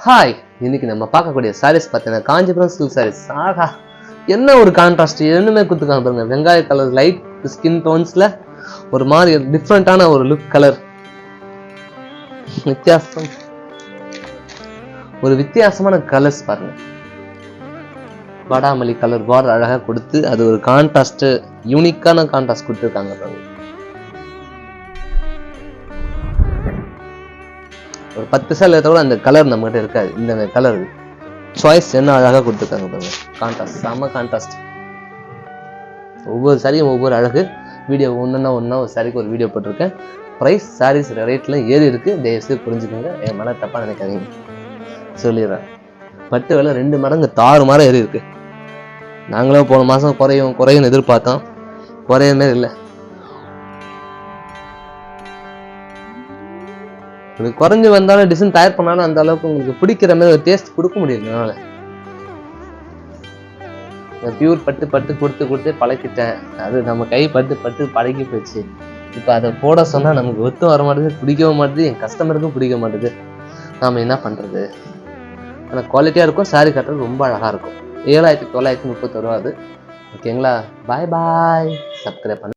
Hi, இன்னைக்கு நம்ம பார்க்கக்கூடிய சாரீஸ் பார்த்தீங்கன்னா காஞ்சிபுரம் சில்க் சாரீஸ். ஆஹா, என்ன ஒரு கான்ட்ராஸ்ட், என்னமே கொடுத்துருக்காங்க பாருங்க. வெங்காய கலர், லைட் ஸ்கின் டோன்ஸ்ல ஒரு மாதிரி டிஃப்ரெண்டான ஒரு லுக் கலர், வித்தியாசமான கலர்ஸ் பாருங்க. வாடாமல்லி கலர் பார்டர் அழகா கொடுத்து அது ஒரு கான்ட்ராஸ்ட், யூனிக்கான கான்ட்ராஸ்ட் கொடுத்துருக்காங்க பாருங்க. ஒரு 10 சேலத்தோட அந்த கலர் நம்ம கிட்ட இருக்காது. இந்த கலர் சாய்ஸ் என்ன அழகா கொடுத்துருக்காங்க பாருங்க. கான்ட்ராஸ்ட், செம கான்ட்ராஸ்ட். ஒவ்வொரு சாரியும் ஒவ்வொரு அழகு. வீடியோ ஒன்னா ஒரு சாரிக்கு ஒரு வீடியோ போட்டிருக்கேன். ப்ரைஸ் சாரீஸ் ரேட்ல ஏறி இருக்கு, தயவுசெய்து புரிஞ்சுக்கோங்க. என் மேல தப்பா நினைக்காதீங்க, சொல்லிடுறேன். பட்டு விலை 2 மடங்கு தாறுமாற ஏறி இருக்கு. நாங்களும் போன மாசம் குறையும் எதிர்பார்த்தோம், குறையவே இல்லை. உங்களுக்கு குறைஞ்சு வந்தாலும் டிசைன் தயார் பண்ணாலும் அந்த அளவுக்கு உங்களுக்கு பிடிக்கிற மாதிரி ஒரு டேஸ்ட் கொடுக்க முடியல. பியூர் பட்டு கொடுத்து பழக்கிட்டேன். அது நம்ம கை பட்டு பழகி போச்சு. இப்போ அதை போட சொன்னா நமக்கு ஒத்தும் வர மாட்டேது, பிடிக்கவும் மாட்டேது, என் கஸ்டமருக்கும் பிடிக்க மாட்டேது. நாம என்ன பண்றது? ஆனால் குவாலிட்டியா இருக்கும், சாரி கட்டுறது ரொம்ப அழகா இருக்கும். 7931 ரூபா அது. ஓகேங்களா? பாய். சப்ஸ்கிரைப் பண்ணு.